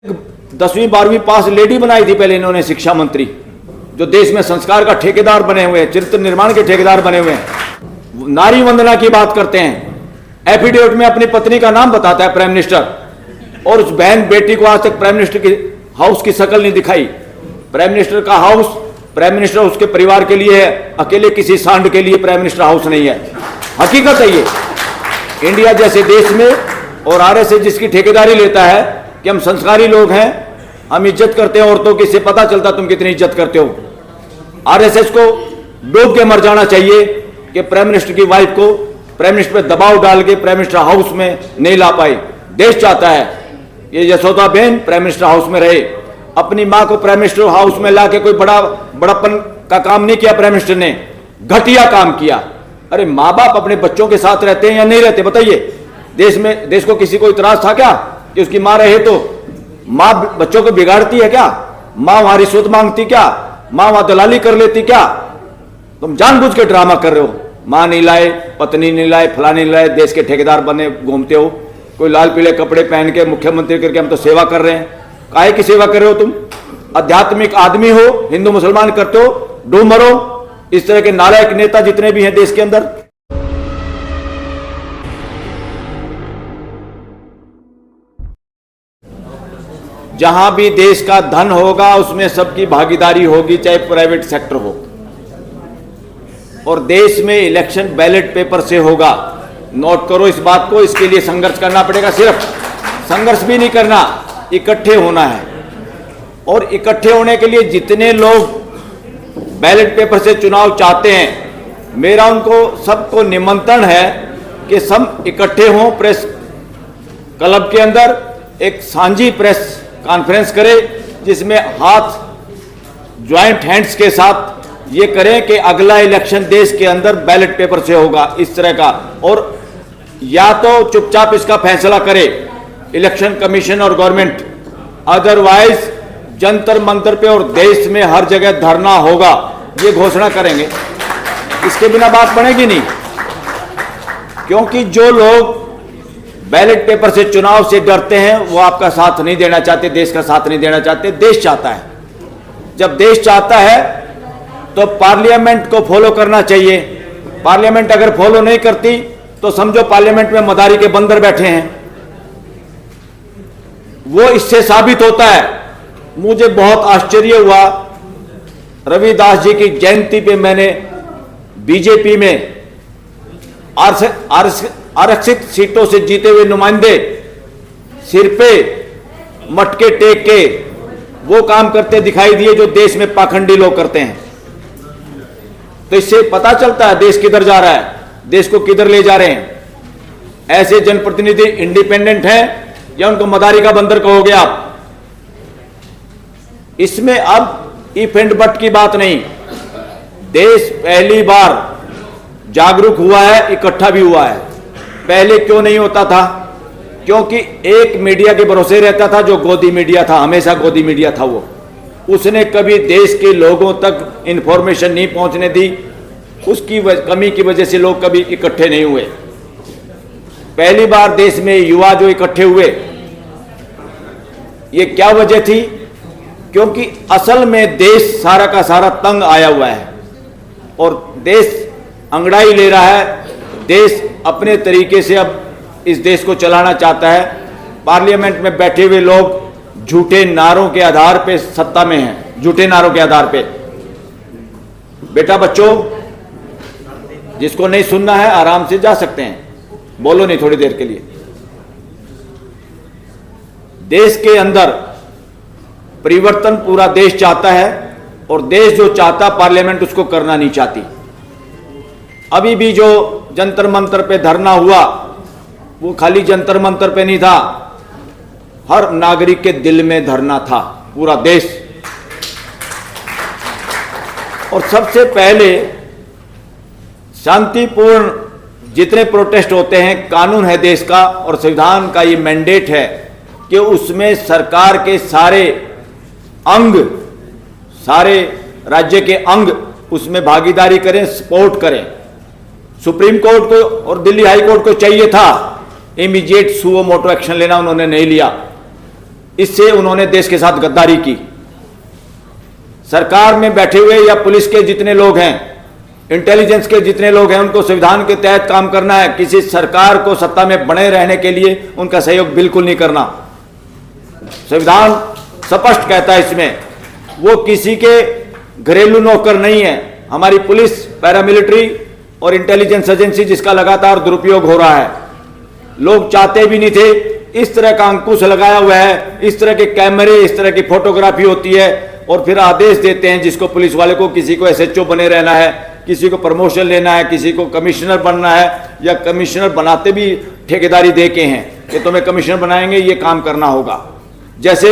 10वीं 12वीं पास लेडी बनाई थी पहले इन्होंने शिक्षा मंत्री, जो देश में संस्कार का ठेकेदार बने हुए हैं, चरित्र निर्माण के ठेकेदार बने हुए हैं। नारी वंदना की बात करते हैं, एफिडेविट में अपनी पत्नी का नाम बताता है प्राइम मिनिस्टर, और उस बहन बेटी को आज तक प्राइम मिनिस्टर की हाउस की शक्ल नहीं दिखाई। प्राइम मिनिस्टर का हाउस प्राइम मिनिस्टर उसके परिवार के लिए है, अकेले किसी सांड के लिए प्राइम मिनिस्टर हाउस नहीं है। हकीकत है ये। इंडिया जैसे देश में और आरएसएस जिसकी ठेकेदारी लेता है कि हम संस्कारी लोग हैं, हम इज्जत करते हैं औरतों की, इससे पता चलता तुम कितनी इज्जत करते हो। आरएसएस को डूब के मर जाना चाहिए कि प्राइम मिनिस्टर की वाइफ को प्राइम मिनिस्टर पे दबाव डाल के प्राइम मिनिस्टर हाउस में नहीं ला पाई। देश चाहता है ये यशोदा बहन प्राइम मिनिस्टर हाउस में रहे। अपनी मां को प्राइम मिनिस्टर हाउस में ला के कोई बड़ापन का काम नहीं किया प्राइम मिनिस्टर ने, घटिया काम किया। अरे माँ बाप अपने बच्चों के साथ रहते हैं या नहीं रहते बताइए? देश को किसी को इतराज था क्या कि उसकी मां रहे तो? मां बच्चों को बिगाड़ती है क्या? मां वहां रिश्वत मांगती क्या? मां वहां दलाली कर लेती क्या? तुम जानबूझ के ड्रामा कर रहे हो। मां नहीं लाए, पत्नी नहीं लाए, फलानी नहीं लाए, देश के ठेकेदार बने घूमते हो। कोई लाल पीले कपड़े पहन के मुख्यमंत्री करके हम तो सेवा कर रहे हैं। काहे की सेवा कर रहे हो तुम? आध्यात्मिक आदमी हो, हिंदू मुसलमान करते हो, डूब मरो। इस तरह के नालायक नेता जितने भी हैं देश के अंदर, जहां भी देश का धन होगा उसमें सबकी भागीदारी होगी, चाहे प्राइवेट सेक्टर हो। और देश में इलेक्शन बैलेट पेपर से होगा। नोट करो इस बात को। इसके लिए संघर्ष करना पड़ेगा। सिर्फ संघर्ष भी नहीं करना, इकट्ठे होना है। और इकट्ठे होने के लिए जितने लोग बैलेट पेपर से चुनाव चाहते हैं, मेरा उनको सबको निमंत्रण है कि सब इकट्ठे हों। प्रेस क्लब के अंदर एक सांझी प्रेस कॉन्फ्रेंस करें, जिसमें हाथ ज्वाइंट हैंड्स के साथ ये करें कि अगला इलेक्शन देश के अंदर बैलेट पेपर से होगा, इस तरह का। और या तो चुपचाप इसका फैसला करे इलेक्शन कमीशन और गवर्नमेंट, अदरवाइज जंतर मंतर पे और देश में हर जगह धरना होगा, ये घोषणा करेंगे। इसके बिना बात बनेगी नहीं। क्योंकि जो लोग बैलेट पेपर से चुनाव से डरते हैं वो आपका साथ नहीं देना चाहते, देश का साथ नहीं देना चाहते। देश चाहता है। जब देश चाहता है तो पार्लियामेंट को फॉलो करना चाहिए। पार्लियामेंट अगर फॉलो नहीं करती तो समझो पार्लियामेंट में मदारी के बंदर बैठे हैं। वो इससे साबित होता है। मुझे बहुत आश्चर्य हुआ, रविदास जी की जयंती पे मैंने बीजेपी में आरक्षित सीटों से जीते हुए नुमाइंदे सिर पे मटके टेक के वो काम करते दिखाई दिए जो देश में पाखंडी लोग करते हैं। तो इससे पता चलता है देश किधर जा रहा है, देश को किधर ले जा रहे हैं। ऐसे जनप्रतिनिधि इंडिपेंडेंट हैं या उनको मदारी का बंदर कहोगे आप? इसमें अब इफ एंड बट की बात नहीं। देश पहली बार जागरूक हुआ है, इकट्ठा भी हुआ है। पहले क्यों नहीं होता था? क्योंकि एक मीडिया के भरोसे रहता था जो गोदी मीडिया था, हमेशा गोदी मीडिया था। वो उसने कभी देश के लोगों तक इंफॉर्मेशन नहीं पहुंचने दी। उसकी कमी की वजह से लोग कभी इकट्ठे नहीं हुए। पहली बार देश में युवा जो इकट्ठे हुए, ये क्या वजह थी? क्योंकि असल में देश सारा का सारा तंग आया हुआ है और देश अंगड़ाई ले रहा है। देश अपने तरीके से अब इस देश को चलाना चाहता है। पार्लियामेंट में बैठे हुए लोग झूठे नारों के आधार पे सत्ता में हैं, झूठे नारों के आधार पे। बेटा बच्चों, जिसको नहीं सुनना है आराम से जा सकते हैं, बोलो नहीं थोड़ी देर के लिए। देश के अंदर परिवर्तन पूरा देश चाहता है और देश जो चाहता पार्लियामेंट उसको करना नहीं चाहती। अभी भी जो जंतर मंतर पे धरना हुआ वो खाली जंतर मंतर पे नहीं था, हर नागरिक के दिल में धरना था, पूरा देश। और सबसे पहले शांतिपूर्ण जितने प्रोटेस्ट होते हैं, कानून है देश का और संविधान का ये मैंडेट है कि उसमें सरकार के सारे अंग, सारे राज्य के अंग उसमें भागीदारी करें, सपोर्ट करें। सुप्रीम कोर्ट को और दिल्ली हाई कोर्ट को चाहिए था इमीडिएट सुओ मोटो एक्शन लेना, उन्होंने नहीं लिया। इससे उन्होंने देश के साथ गद्दारी की। सरकार में बैठे हुए या पुलिस के जितने लोग हैं, इंटेलिजेंस के जितने लोग हैं, उनको संविधान के तहत काम करना है। किसी सरकार को सत्ता में बने रहने के लिए उनका सहयोग बिल्कुल नहीं करना। संविधान स्पष्ट कहता है इसमें, वो किसी के घरेलू नौकर नहीं है। हमारी पुलिस, पैरामिलिट्री और इंटेलिजेंस एजेंसी जिसका लगातार दुरुपयोग हो रहा है, लोग चाहते भी नहीं थे, इस तरह का अंकुश लगाया हुआ है, इस तरह के कैमरे, इस तरह की फोटोग्राफी होती है और फिर आदेश देते हैं जिसको पुलिस वाले को, किसी को एसएचओ बने रहना है, किसी को प्रमोशन लेना है, किसी को कमिश्नर बनना है, या कमिश्नर बनाते भी ठेकेदारी दे के हैं कि तुम्हें कमिश्नर बनाएंगे, ये काम करना होगा। जैसे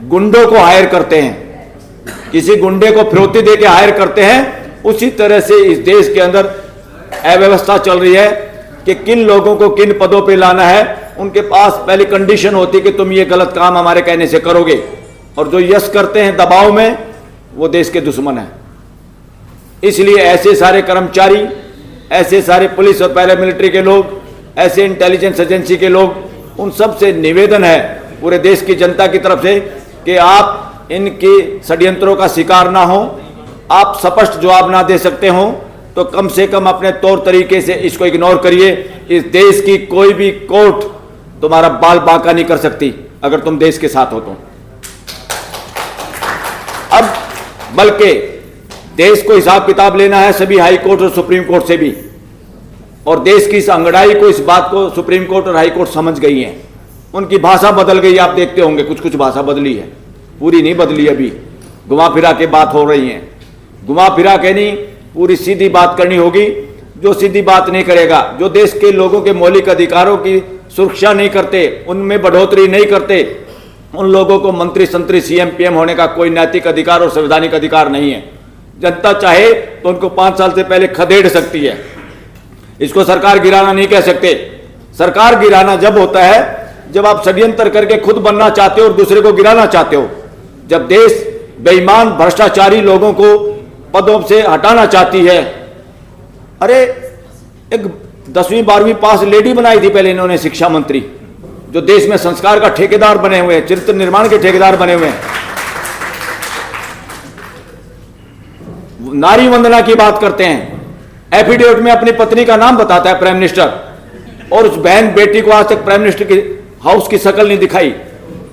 गुंडों को हायर करते हैं, किसी गुंडे को फिरौती दे के हायर करते हैं, उसी तरह से इस देश के अंदर अव्यवस्था चल रही है कि किन लोगों को किन पदों पे लाना है। उनके पास पहली कंडीशन होती है कि तुम ये गलत काम हमारे कहने से करोगे, और जो यस करते हैं दबाव में, वो देश के दुश्मन है। इसलिए ऐसे सारे कर्मचारी, ऐसे सारे पुलिस और पैरामिलिट्री के लोग, ऐसे इंटेलिजेंस एजेंसी के लोग, उन सब से निवेदन है पूरे देश की जनता की तरफ से कि आप इनके षड्यंत्रों का शिकार ना हो। आप स्पष्ट जवाब ना दे सकते हो तो कम से कम अपने तौर तरीके से इसको इग्नोर करिए। इस देश की कोई भी कोर्ट तुम्हारा बाल बांका नहीं कर सकती अगर तुम देश के साथ हो तो। अब बल्कि देश को हिसाब किताब लेना है सभी हाई कोर्ट और सुप्रीम कोर्ट से भी, और देश की इस अंगड़ाई को, इस बात को सुप्रीम कोर्ट और हाई कोर्ट समझ गई है। उनकी भाषा बदल गई, आप देखते होंगे कुछ कुछ भाषा बदली है, पूरी नहीं बदली, अभी घुमा फिरा के बात हो रही है। घुमा फिरा के नहीं, पूरी सीधी बात करनी होगी। जो सीधी बात नहीं करेगा, जो देश के लोगों के मौलिक अधिकारों की सुरक्षा नहीं करते, उनमें बढ़ोतरी नहीं करते, उन लोगों को मंत्री संतरी सीएम पीएम होने का कोई नैतिक अधिकार और संवैधानिक अधिकार नहीं है। जनता चाहे तो उनको 5 साल से पहले खदेड़ सकती है। इसको सरकार गिराना नहीं कह सकते। सरकार गिराना जब होता है जब आप षड्यंत्र करके खुद बनना चाहते हो और दूसरे को गिराना चाहते हो। जब देश बेईमान भ्रष्टाचारी लोगों को पदों से हटाना चाहती है। अरे एक 10वीं 12वीं पास लेडी बनाई थी पहले इन्होंने शिक्षा मंत्री, जो देश में संस्कार का ठेकेदार बने हुए हैं, चरित्र निर्माण के ठेकेदार बने हुए हैं। नारी वंदना की बात करते हैं, एफिडेविट में अपनी पत्नी का नाम बताता है प्राइम मिनिस्टर, और उस बहन बेटी को आज तक प्राइम मिनिस्टर के हाउस की शक्ल नहीं दिखाई।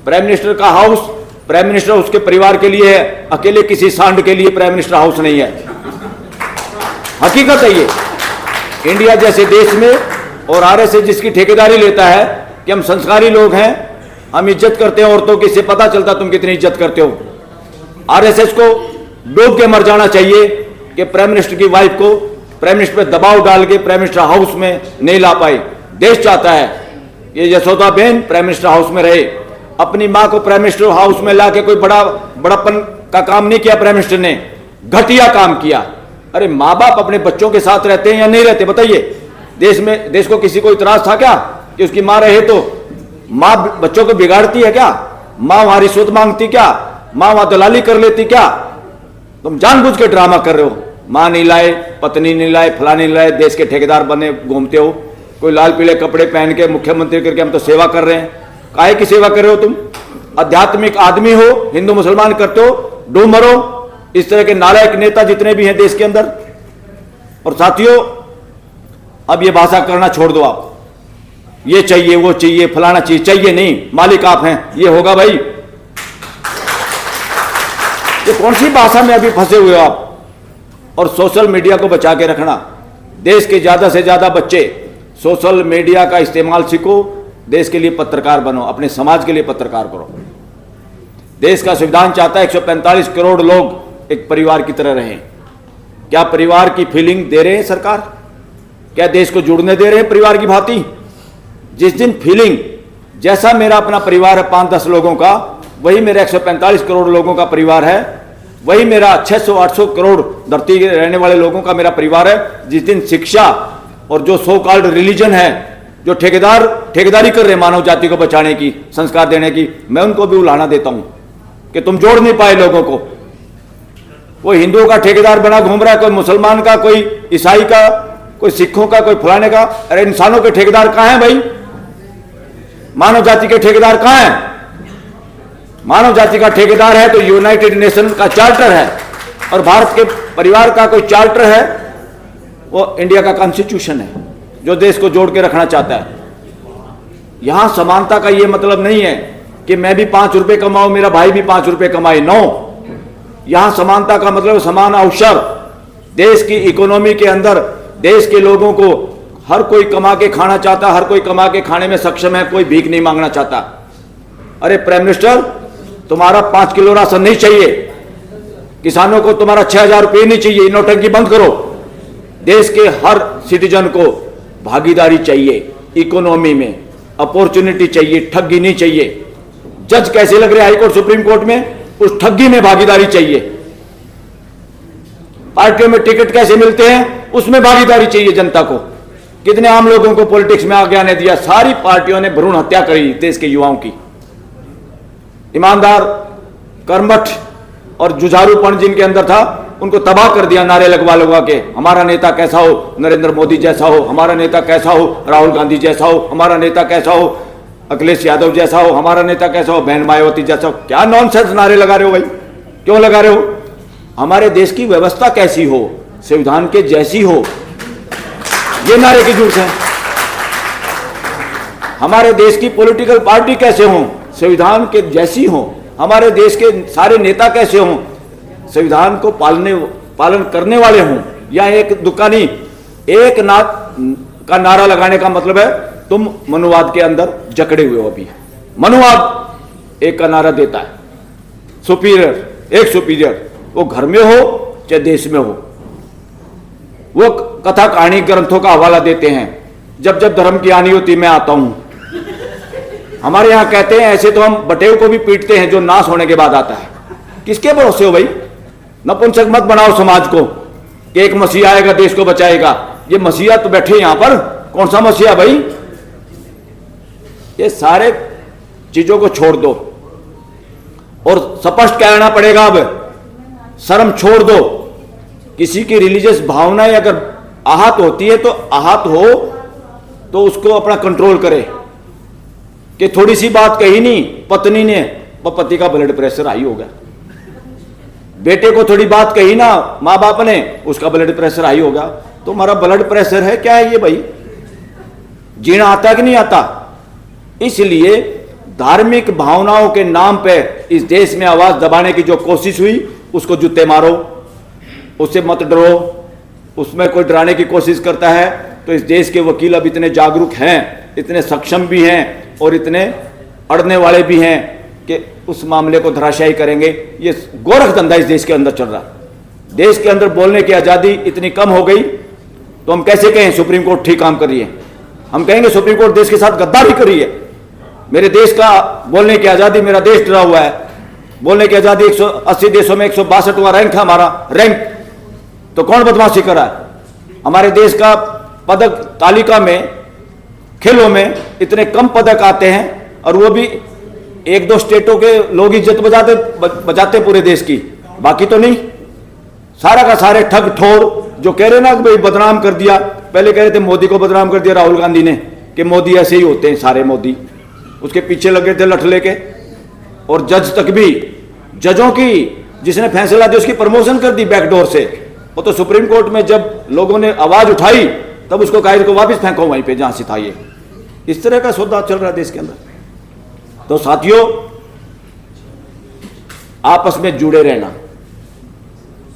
प्राइम मिनिस्टर का हाउस प्राइम मिनिस्टर उसके परिवार के लिए है, अकेले किसी सांड के लिए प्राइम मिनिस्टर हाउस नहीं है। हकीकत है ये। इंडिया जैसे देश में और आरएसएस जिसकी ठेकेदारी लेता है कि हम संस्कारी लोग हैं, हम इज्जत करते हैं औरतों की, इससे पता चलता तुम कितनी इज्जत करते हो। आरएसएस को डूब के मर जाना चाहिए कि प्राइम मिनिस्टर की वाइफ को प्राइम मिनिस्टर पे दबाव डाल के प्राइम मिनिस्टर हाउस में नहीं ला पाई। देश चाहता है ये यशोदा बहन प्राइम मिनिस्टर हाउस में रहे। अपनी मां को प्राइम मिनिस्टर हाउस में लाके कोई बड़ापन का काम नहीं किया प्राइम मिनिस्टर ने, घटिया काम किया। अरे माँ बाप अपने बच्चों के साथ रहते हैं या नहीं रहते बताइए? देश को किसी को इतराज था क्या कि उसकी मां रहे तो? मां बच्चों को बिगाड़ती है क्या? मां वहां रिश्वत मांगती क्या? मां वहां दलाली कर लेती क्या? तुम जानबूझ के ड्रामा कर रहे हो। मां नहीं लाए, पत्नी नहीं लाए, फलाने नहीं लाए, देश के ठेकेदार बने घूमते हो। कोई लाल पीले कपड़े पहन के मुख्यमंत्री करके हम तो सेवा कर रहे हैं। काहे की सेवा कर रहे हो तुम? आध्यात्मिक आदमी हो, हिंदू मुसलमान करते हो, डूब मरो। इस तरह के नालायक नेता जितने भी हैं देश के अंदर। और साथियों, अब ये भाषा करना छोड़ दो। आप ये चाहिए, वो चाहिए, फलाना चाहिए नहीं, मालिक आप हैं, ये होगा भाई। ये कौन सी भाषा में अभी फंसे हुए हो आप? और सोशल मीडिया को बचा के रखना। देश के ज्यादा से ज्यादा बच्चे सोशल मीडिया का इस्तेमाल सीखो, देश के लिए पत्रकार बनो, अपने समाज के लिए पत्रकार करो। देश का संविधान चाहता है 145 करोड़ लोग एक परिवार की तरह रहें। क्या परिवार की फीलिंग दे रहे हैं सरकार? क्या देश को जुड़ने दे रहे हैं परिवार की भांति? जिस दिन फीलिंग, जैसा मेरा अपना परिवार है 5-10 लोगों का, वही मेरा 145 करोड़ लोगों का परिवार है, वही मेरा 600-800 करोड़ धरती के रहने वाले लोगों का मेरा परिवार है। जिस दिन शिक्षा और जो सो कॉल्ड रिलीजन है, जो ठेकेदारी कर रहे हैं मानव जाति को बचाने की, संस्कार देने की, मैं उनको भी उलाहना देता हूं कि तुम जोड़ नहीं पाए लोगों को। कोई हिंदुओं का ठेकेदार बना घूम रहा है, कोई मुसलमान का, कोई ईसाई का, कोई सिखों का, कोई फलाने का। अरे इंसानों के ठेकेदार कहां हैं भाई? मानव जाति के ठेकेदार कहां हैं? मानव जाति का ठेकेदार है तो यूनाइटेड नेशन का चार्टर है, और भारत के परिवार का कोई चार्टर है वो इंडिया का कॉन्स्टिट्यूशन है जो देश को जोड़ के रखना चाहता है। यहां समानता का ये मतलब नहीं है कि मैं भी 5 रुपए कमाऊं, मेरा भाई भी 5 रुपए कमाए। नो, यहां समानता का मतलब समान अवसर। देश की इकोनॉमी के अंदर देश के लोगों को हर कोई कमा के खाना चाहता, हर कोई कमा के खाने में सक्षम है, कोई भीख नहीं मांगना चाहता। अरे प्राइम मिनिस्टर, तुम्हारा 5 किलो राशन नहीं चाहिए, किसानों को तुम्हारा 6,000 रुपये नहीं चाहिए, नोटंकी बंद करो। देश के हर सिटीजन को भागीदारी चाहिए, इकोनॉमी में अपॉर्चुनिटी चाहिए, ठगी नहीं चाहिए। जज कैसे लग रहे हाईकोर्ट सुप्रीम कोर्ट में, उस ठगी में भागीदारी चाहिए। पार्टियों में टिकट कैसे मिलते हैं, उसमें भागीदारी चाहिए जनता को। कितने आम लोगों को पॉलिटिक्स में आगे आने दिया। सारी पार्टियों ने भ्रूण हत्या करी देश के युवाओं की। ईमानदार, कर्मठ और जुझारूपन जिनके अंदर था उनको तबाह कर दिया नारे लगवा के। हमारा नेता कैसा हो, नरेंद्र मोदी जैसा हो, हमारा नेता कैसा हो, राहुल गांधी जैसा हो, हमारा नेता कैसा हो, अखिलेश यादव जैसा हो, हमारा नेता कैसा हो, बहन मायावती जैसा हो। क्या नॉनसेंस नारे लगा रहे हो भाई, क्यों लगा रहे हो? हमारे देश की व्यवस्था कैसी हो, संविधान के जैसी हो, ये नारे की जरूरत है। हमारे देश की पॉलिटिकल पार्टी कैसे हो, संविधान के जैसी हो। हमारे देश के सारे नेता कैसे हों, संविधान को पालन करने वाले हों। या एक दुकानी एक का नारा लगाने का मतलब है तुम मनुवाद के अंदर जकड़े हुए हो। अभी मनुवाद एक का नारा देता है, सुपीरियर, एक सुपीरियर, वो घर में हो चाहे देश में हो। वो कथा कहानी ग्रंथों का हवाला देते हैं, जब जब धर्म की हानि होती मैं आता हूं। हमारे यहां कहते हैं ऐसे तो हम बटेव को भी पीटते हैं जो नाश होने के बाद आता है। किसके भरोसे हो भाई? नपुंसक मत बनाओ समाज को कि एक मसीहा आएगा देश को बचाएगा। ये मसीहा तो बैठे यहां पर, कौन सा मसीहा भाई? ये सारे चीजों को छोड़ दो और स्पष्ट कहना पड़ेगा, अब शर्म छोड़ दो। किसी की रिलीजियस भावनाएं अगर आहत होती है तो आहत हो तो उसको अपना कंट्रोल करे। कि थोड़ी सी बात कही नहीं पत्नी ने, पति का ब्लड प्रेशर हाई हो गया। बेटे को थोड़ी बात कही ना मां बाप ने, उसका ब्लड प्रेशर हाई हो गया। तो हमारा ब्लड प्रेशर है क्या है ये भाई? जीना आता कि नहीं आता? इसलिए धार्मिक भावनाओं के नाम पे इस देश में आवाज दबाने की जो कोशिश हुई उसको जूते मारो, उससे मत डरो। उसमें कोई डराने की कोशिश करता है तो इस देश के वकील अब इतने जागरूक हैं, इतने सक्षम भी हैं और इतने अड़ने वाले भी हैं कि उस मामले को धराशायी करेंगे। ये गोरख धंधा इस देश के अंदर चल रहा है। देश के अंदर बोलने की आज़ादी इतनी कम हो गई तो हम कैसे कहें सुप्रीम कोर्ट ठीक काम कर रही है? हम कहेंगे सुप्रीम कोर्ट देश के साथ गद्दारी कर रही है। मेरे देश का बोलने की आज़ादी, मेरा देश डरा हुआ है। बोलने की आज़ादी 180 देशों में 162वां रैंक है हमारा रैंक। तो कौन बदमाशी कर रहा है? हमारे देश का पदक तालिका में खेलों में इतने कम पदक आते हैं और वो भी 1-2 स्टेटों के लोग इज्जत बजाते पूरे देश की, बाकी तो नहीं। सारा का सारे ठग ठोर जो कह रहे ना कि भाई बदनाम कर दिया। पहले कह रहे थे मोदी को बदनाम कर दिया राहुल गांधी ने कि मोदी ऐसे ही होते हैं सारे मोदी। उसके पीछे लगे थे लठ लेके। और जज तक भी, जजों की जिसने फैसला दिया उसकी प्रमोशन कर दी बैकडोर से। वो तो सुप्रीम कोर्ट में जब लोगों ने आवाज उठाई तब उसको कहा इसको वापस फेंको वहीं पे जहां से था। ये इस तरह का सौदा चल रहा है देश के अंदर। तो साथियों, आपस में जुड़े रहना,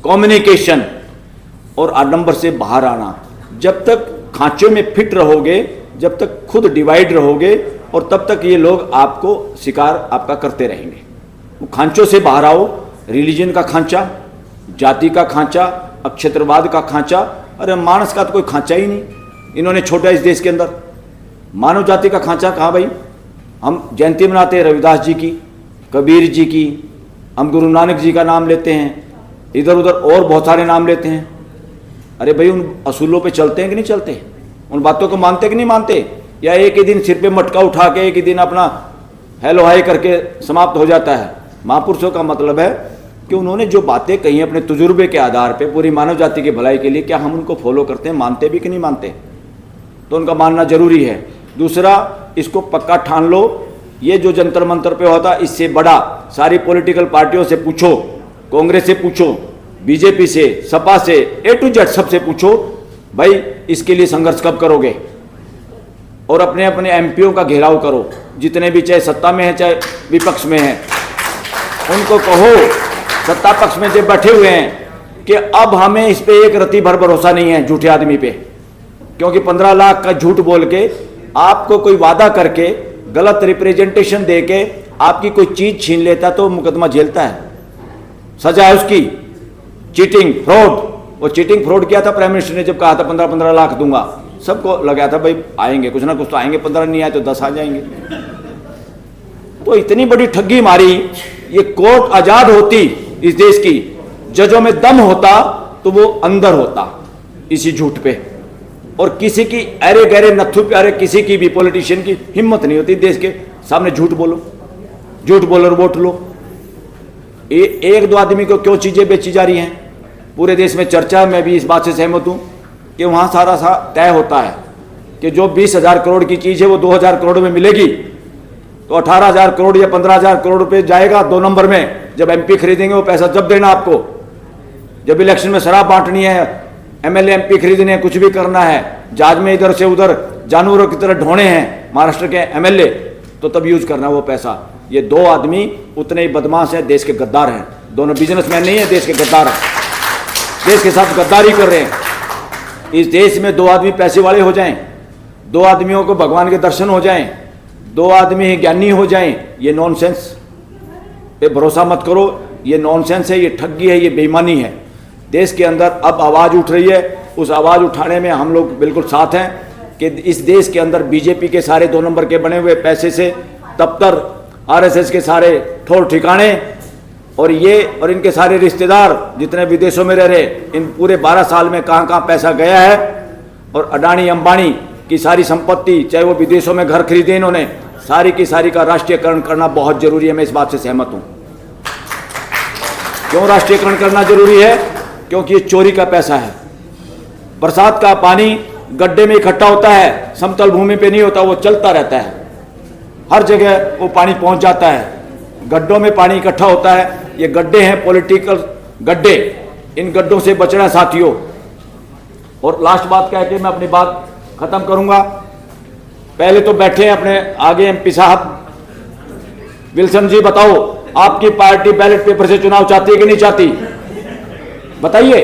कम्युनिकेशन और आडंबर से बाहर आना। जब तक खांचों में फिट रहोगे, जब तक खुद डिवाइड रहोगे, और तब तक ये लोग आपको शिकार आपका करते रहेंगे। खांचों से बाहर आओ। रिलीजन का खांचा, जाति का खांचा, अक्षत्रवाद का खांचा, अरे मानस का तो कोई खांचा ही नहीं इन्होंने छोड़ा इस देश के अंदर। मानव जाति का खांचा कहाँ भाई? हम जयंती मनाते हैं रविदास जी की, कबीर जी की, हम गुरु नानक जी का नाम लेते हैं, इधर उधर और बहुत सारे नाम लेते हैं। अरे भाई उन असूलों पे चलते हैं कि नहीं चलते? उन बातों को मानते कि नहीं मानते? या एक ही दिन सिर पे मटका उठा के एक ही दिन अपना हेलो हाय करके समाप्त हो जाता है? महापुरुषों का मतलब है कि उन्होंने जो बातें कही अपने तजुर्बे के आधार पे पूरी मानव जाति की भलाई के लिए, क्या हम उनको फॉलो करते हैं, मानते भी कि नहीं मानते? तो उनका मानना जरूरी है। दूसरा, इसको पक्का ठान लो ये जो जंतर मंतर पे होता, इससे बड़ा सारी पॉलिटिकल पार्टियों से पूछो, कांग्रेस से पूछो, बीजेपी से, सपा से, ए टू जेड सबसे पूछो, भाई इसके लिए संघर्ष कब करोगे? और अपने अपने एमपीओ का घेराव करो, जितने भी चाहे सत्ता में है चाहे विपक्ष में है, उनको कहो, सत्ता पक्ष में जो बैठे हुए हैं कि अब हमें इस पे एक रत्ती भर भरोसा नहीं है झूठे आदमी पे, क्योंकि 15 लाख का झूठ बोल के आपको कोई वादा करके गलत रिप्रेजेंटेशन दे के आपकी कोई चीज छीन लेता तो मुकदमा झेलता है, सजा है उसकी। चीटिंग फ्रॉड, वो चीटिंग फ्रॉड किया था प्राइम मिनिस्टर ने जब कहा था 15-15 लाख दूंगा, सबको लगाया था भाई आएंगे कुछ ना कुछ तो आएंगे, 15 नहीं आए तो 10 आ जाएंगे। तो इतनी बड़ी ठगी मारी। ये कोर्ट आजाद होती इस देश की, जजों में दम होता तो वो अंदर होता इसी झूठ पे, और किसी की अरे गहरे नथु प्यारे किसी की भी पॉलिटिशियन की हिम्मत नहीं होती देश के सामने झूठ बोलो, झूठ बोलो और वोट लो। एक दो आदमी को क्यों चीजें बेची जा रही हैं पूरे देश में चर्चा। मैं भी इस बात से सहमत हूं कि वहां सारा सा तय होता है कि जो 20,000 करोड़ की चीज है वो 2,000 करोड़ में मिलेगी, तो 18,000 करोड़ या 15,000 करोड़ रुपए जाएगा 2 नंबर में। जब एमपी खरीदेंगे वो पैसा जब देना आपको, जब इलेक्शन में शराब बांटनी है, एमएलए एमपी खरीदने हैं, कुछ भी करना है, जहाज में इधर से उधर जानवरों की तरह ढोने हैं महाराष्ट्र के एमएलए, तो तब यूज करना वो पैसा। ये 2 आदमी उतने ही बदमाश हैं, देश के गद्दार हैं, दोनों बिजनेसमैन नहीं है, देश के गद्दार हैं, देश के साथ गद्दारी कर रहे हैं। इस देश में 2 आदमी पैसे वाले हो जाएं, 2 आदमियों को भगवान के दर्शन हो जाएं, 2 आदमी ही ज्ञानी हो जाएं, ये नॉनसेंस पे भरोसा मत करो, ये नॉनसेंस है, ये ठगी है, ये बेईमानी है। देश के अंदर अब आवाज उठ रही है, उस आवाज उठाने में हम लोग बिल्कुल साथ हैं कि इस देश के अंदर बीजेपी के सारे 2 नंबर के बने हुए पैसे से दफ्तर, आरएसएस के सारे ठौर ठिकाने और ये और इनके सारे रिश्तेदार जितने विदेशों में रह रहे, इन पूरे 12 साल में कहां कहां पैसा गया है, और अडानी अंबानी की सारी संपत्ति, चाहे वो विदेशों में घर खरीदे इन्होंने, सारी की सारी का राष्ट्रीयकरण करना बहुत जरूरी है। मैं इस बात से सहमत हूं। क्यों राष्ट्रीयकरण करना जरूरी है? क्योंकि ये चोरी का पैसा है। बरसात का पानी गड्ढे में इकट्ठा होता है, समतल भूमि पे नहीं होता, वो चलता रहता है, हर जगह वो पानी पहुंच जाता है, गड्ढों में पानी इकट्ठा होता है। ये गड्ढे हैं पॉलिटिकल गड्ढे, इन गड्ढों से बचना साथियों। और लास्ट बात कह के मैं अपनी बात खत्म करूंगा। पहले तो बैठे हैं अपने आगे एमपी साहब, विल्सन जी बताओ आपकी पार्टी बैलेट पेपर से चुनाव चाहती है कि नहीं चाहती? बताइए।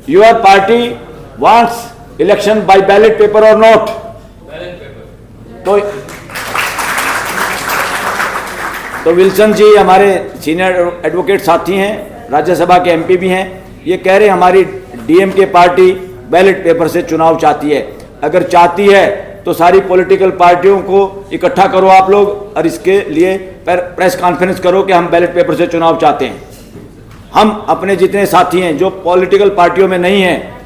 Your party wants election by ballot paper और नॉट? तो विल्सन जी हमारे सीनियर एडवोकेट साथी हैं, राज्यसभा के एमपी भी हैं, ये कह रहे हैं हमारी डीएमके पार्टी बैलेट पेपर से चुनाव चाहती है। अगर चाहती है तो सारी पॉलिटिकल पार्टियों को इकट्ठा करो आप लोग, और इसके लिए प्रेस कॉन्फ्रेंस करो कि हम बैलेट पेपर से चुनाव चाहते हैं। हम अपने जितने साथी हैं जो पॉलिटिकल पार्टियों में नहीं हैं,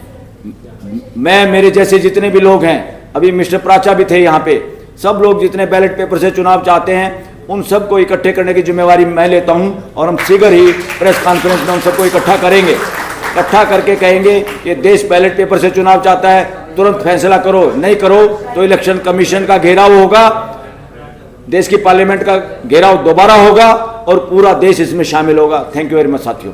मैं मेरे जैसे जितने भी लोग हैं, अभी मिस्टर प्राचा भी थे यहाँ पे, सब लोग जितने बैलेट पेपर से चुनाव चाहते हैं उन सबको इकट्ठे करने की जिम्मेवारी मैं लेता हूं, और हम शीघ्र ही प्रेस कॉन्फ्रेंस में उन सबको इकट्ठा करेंगे। इकट्ठा करके कहेंगे कि देश बैलेट पेपर से चुनाव चाहता है, तुरंत फैसला करो, नहीं करो तो इलेक्शन कमीशन का घेराव होगा, देश की पार्लियामेंट का घेराव दोबारा होगा और पूरा देश इसमें शामिल होगा। थैंक यू वेरी मच साथियों।